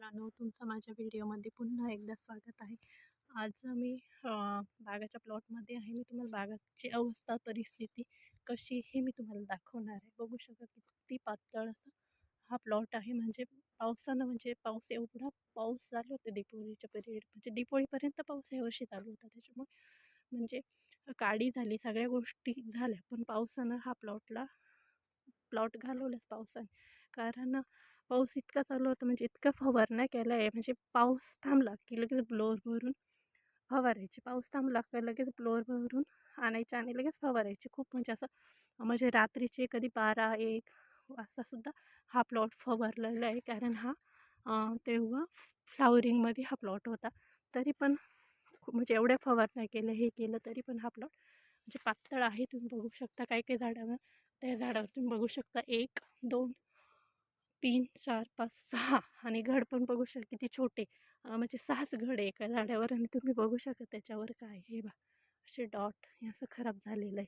मित्रांनो, तुमचं माझ्या व्हिडिओमध्ये पुन्हा एकदा स्वागत आहे. आज मी बागाच्या प्लॉटमध्ये आहे. मी तुम्हाला बागाची अवस्था, परिस्थिती कशी हे मी तुम्हाला दाखवणार आहे. बघू शकता किती पातळ असं हा प्लॉट आहे. म्हणजे पावसानं म्हणजे पाऊस एवढा पाऊस चालू होता दीपोळीच्या पिरियड म्हणजे दीपोळीपर्यंत पाऊस यावर्षी चालू होता. त्याच्यामुळे म्हणजे काळी झाली, सगळ्या गोष्टी झाल्या. पण पावसानं हा प्लॉट घालवलाच पावसाने. कारण पाऊस इतका चालू होता म्हणजे इतकं फवारण्या केल्या आहे. म्हणजे पाऊस थांबला की लगेच ब्लोअर भरून फवारायचे, पाऊस थांबला की लगेच ब्लोअर भरून आणायचे आणि लगेच फवारायचे. खूप म्हणजे असं म्हणजे रात्रीचे कधी 12-1 वाजतासुद्धा हा प्लॉट फवारलेला आहे. कारण हा तेव्हा फ्लावरिंगमध्ये हा प्लॉट होता. तरी पण खूप म्हणजे एवढ्या फवारण्या केल्या, हे केलं, तरी पण हा प्लॉट म्हणजे पातळ आहे. तुम्ही बघू शकता काही काही झाडावर, त्या झाडावर तुम्ही बघू शकता 1, 2, 3, 4, 5, 6 आणि घड पण बघू शकता किती छोटे. म्हणजे 6च घड आहे एका झाडावर आणि तुम्ही बघू शकता त्याच्यावर काय हे बा असे डॉट हे असं खराब झालेलं आहे.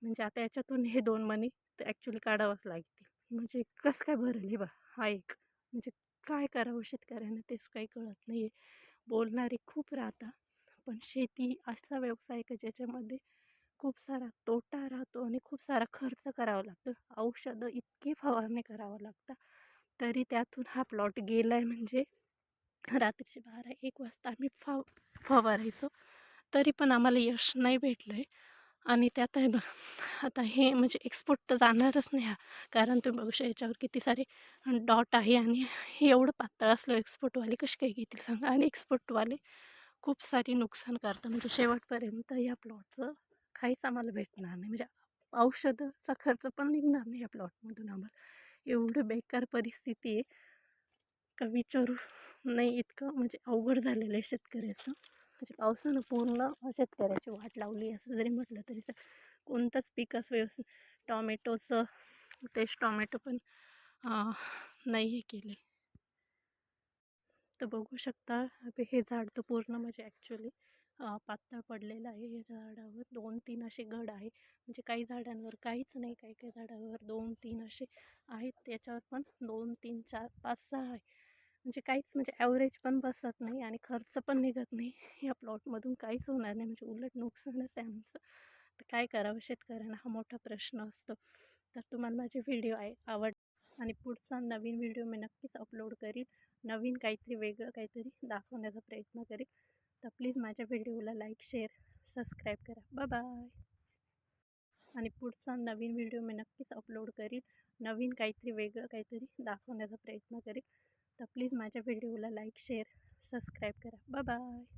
म्हणजे आता याच्यातून हे 2 मणी तर ॲक्च्युली काढावंच लागतील. म्हणजे कसं काय भरेल हे बा हा एक. म्हणजे काय करावं शेतकऱ्यांना तेच काही कळत नाही आहे. बोलणारे खूप राहतात, पण शेती असा व्यवसाय आहे का ज्याच्यामध्ये खूप सारा तोटा राहतो आणि खूप सारा खर्च करावा लागतो. औषधं इतकी फवारणी करावं लागतं. तरी त्यातून हा प्लॉट गेला आहे म्हणजे रात्रीचे 12-1 वाजता आम्ही फवारायचो. तरी पण आम्हाला यश नाही भेटलं आहे. आणि त्यात आहे बघ आता हे म्हणजे एक्सपोर्ट तर जाणारच नाही हा. कारण तुम्ही बघू शकता याच्यावर किती सारे डॉट आहे आणि हे एवढं पातळ असलं एक्सपोर्टवाले कसे काय घेतील सांगा. आणि एक्सपोर्टवाले खूप सारी नुकसान करतात. म्हणजे शेवटपर्यंत या प्लॉटचं काहीच आम्हाला भेटणार नाही. म्हणजे औषधाचा खर्च पण निघणार नाही या प्लॉटमधून आम्हाला. एवढं बेकार परिस्थिती आहे का विचारू नाही इतकं म्हणजे अवघड झालेलं आहे शेतकऱ्याचं. म्हणजे पावसानं पूर्ण शेतकऱ्याची वाट लावली असं जरी म्हटलं तरी तर कोणतंच पीक असं व्यवस्थित टॉमॅटोचं तेच टॉमॅटो पण नाही हे केले. तर बघू शकता हे झाड तर पूर्ण म्हणजे ॲक्च्युली पातळ पडलेलं आहे. या झाडावर 2-3 असे घड आहे. म्हणजे काही झाडांवर काहीच नाही, काही काही झाडावर 2-3 असे आहेत. त्याच्यावर पण 2, 3, 4, 5, 6 आहे. म्हणजे काहीच म्हणजे ॲव्हरेज पण बसत नाही आणि खर्च पण निघत नाही. या प्लॉटमधून काहीच होणार नाही, म्हणजे उलट नुकसानच आहे आमचं. तर काय करावं शेतकऱ्यांना हा मोठा प्रश्न असतो. तर तुम्हाला माझे व्हिडिओ आवड आणि पुढचा नवीन व्हिडिओ मी नक्कीच अपलोड करीन. नवीन काहीतरी वेगळं काहीतरी दाखवण्याचा प्रयत्न करेन. तर प्लीज माझ्या व्हिडिओला लाईक, शेअर, सबस्क्राईब करा. Bye bye. आणि पुढचा नवीन व्हिडिओ मी नक्कीच अपलोड करीन. नवीन काहीतरी वेगळं काहीतरी दाखवण्याचा प्रयत्न करेन. तर प्लीज माझ्या व्हिडिओला लाईक, शेअर, सबस्क्राईब करा. Bye bye.